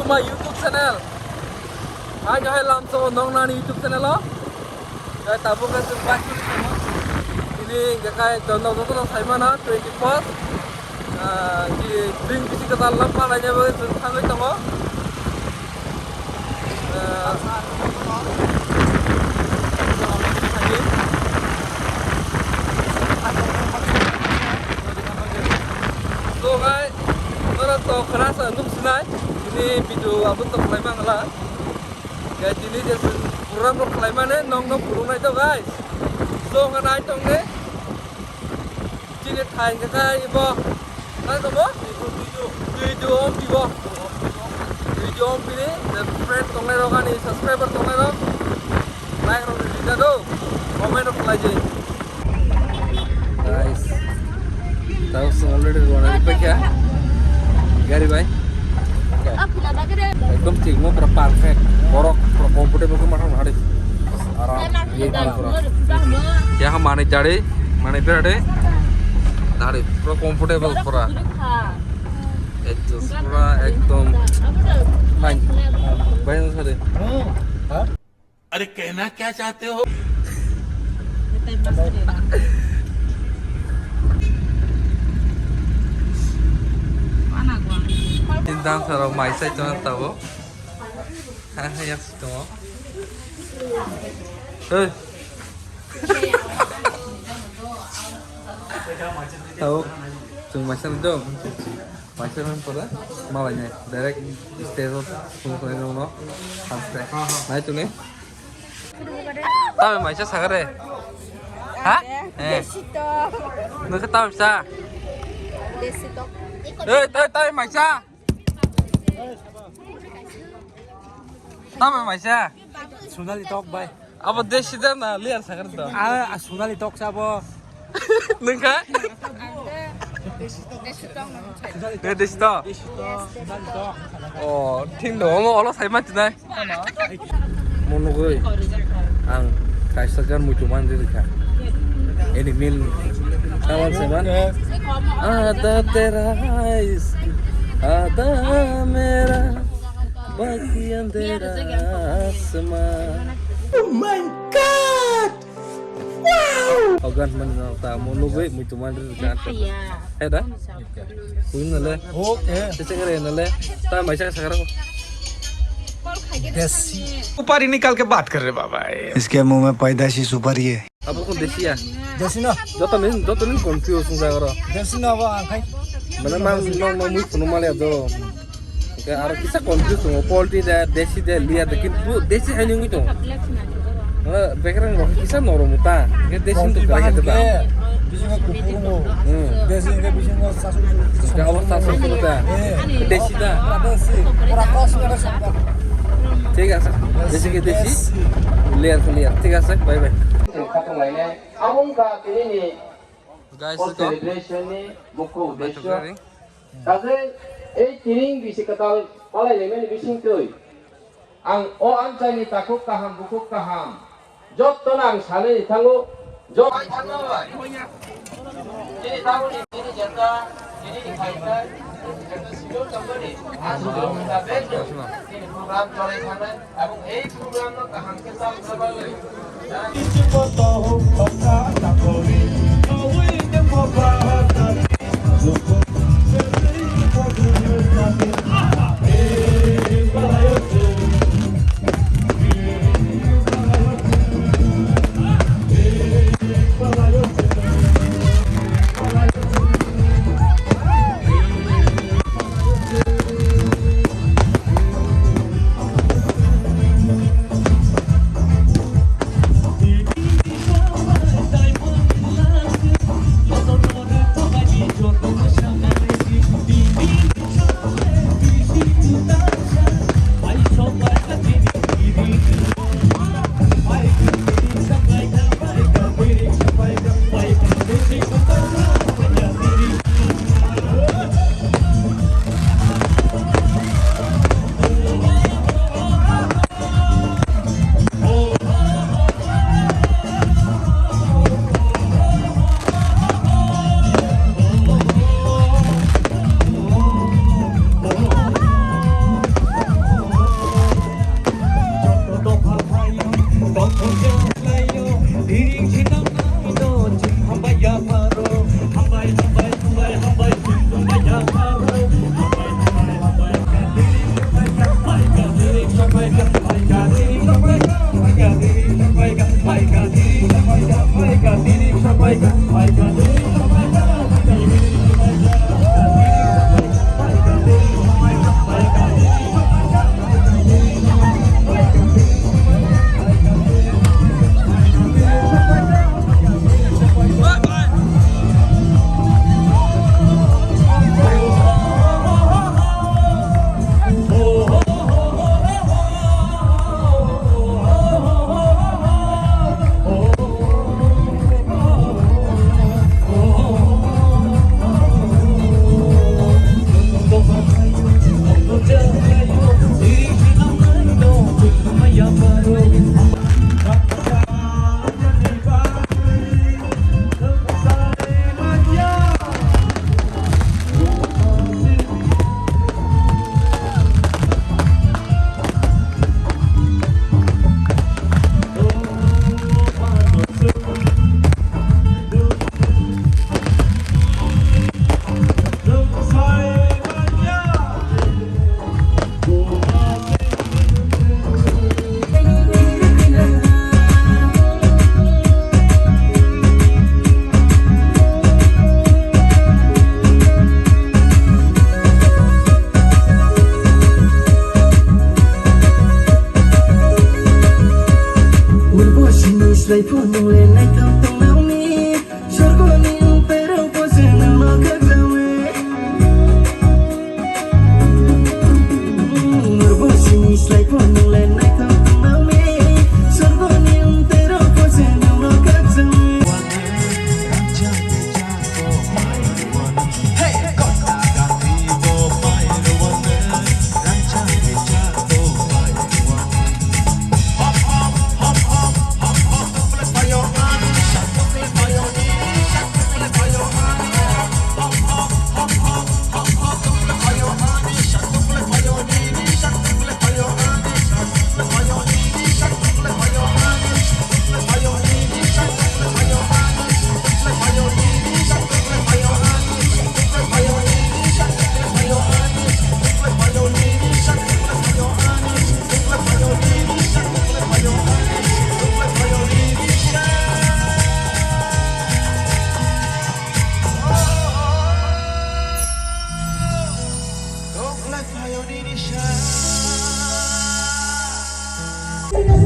my YouTube channel. Hai guys, làm so nong nani YouTube channel lo. Guys, tabu kan sempat ini guys, download itu saya mana 21. Di link di sini kita lampa lainnya bagi tanggung tanggung. So guys, orang tahu kerasa untuk senai. Ini video apa tuh kelaiman lah. Guys, ini dia kurang tuh kelaiman nong burung itu guys. So nganai tong deh. Jadi thay cái ibu, nanti kamu video om ibu, video om ini, friend tong lero kan ini subscriber tong lero, like orang di sana tuh, komen orang lagi. Guys, tahu already warna apa ya? Gari bay, एकदम ठीक mau perfect, borok, comfortable ke mana hari, aram, ये ya mana cari, mana berada? Dari pro comfortable pura, itu pura ekdom fine, banyak sekali. अरे कहना क्या चाहते हो? Intang sarau mai saya cuma tahu, ya semua. Tahu, cuma macam itu, macam apa? Malahnya, direct stereo, semua yang no, sampai. Nah itu nih. Tahu macam sangat deh. Hah? Mereka tahu bisa. Tahu macam. Tahu macam. Sonali talk bay. Apa desida na liar sangat tu. Sonali talk siapa? Nengka? 네, desida. Oh, ting dong, Allah saya mati nih. Monogoi, ang kaisakan mucuman diri kan. Ini mil, kawan seman. Ada terais, ada merah, bagian teras semua. Oh my God! Wow! Ogan mengenal tamu monogoi mucuman diri kan. Dah? Kuing nale. Okay. Cecengere nale. Tahu macam sekarang. सुपारी निकाल के बात कर रहे बाबा इसके मुंह में पैदाशी सुपारी है अब कौन देसी है देसी ना दो तो नहीं कंफ्यूज हो जाएगा देसी ना वो आंखें मैंने मैं मुझे सुनो माले दो ओके आर किसा कंफ्यूज हो क्वालिटी दे देसी दे लिया लेकिन वो देसी है नहीं तो बेकरन वो किसा नोरो मुता ये देसी तो क्या कहते हैं बीच में कुकुर मो देसी के बीच में सासू क्या अवस्था से होता है देसी दा देसी पूरा क्रॉस कर सकता ठीक है सर जैसे कि देसी लेयर ठीक है sir bye bye guys celebration-이 목표 우대쇼 사실 이 기링 비시카탈 빨라이면 비싱토이 ang o anjani takuk kaham bukuk kaham jot tonang sane tango jot ini tahun ini jata ini dikaitkan dengan sido kembali asal kita bejo ini program chole sana এবং এই প্রোগ্রামનો kaham ke sam sabale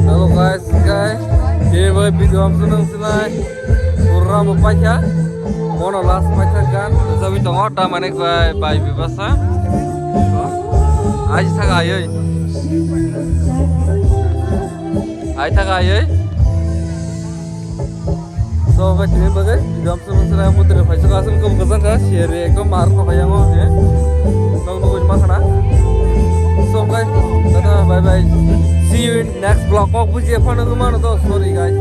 Halo guys, ini video seneng senai kurang membaca, mono las baca kan, tapi tengok dah mana by bebasa, aja tak ayah, so ini bagai video seneng senai muter, baca kasih kau kesan kah, share kau maruk kau yang mau ya, kau nunggu di mana? So guys, tada bye bye. See you in next vlog. Kok buji apa nunggu mana tuh? Sorry guys.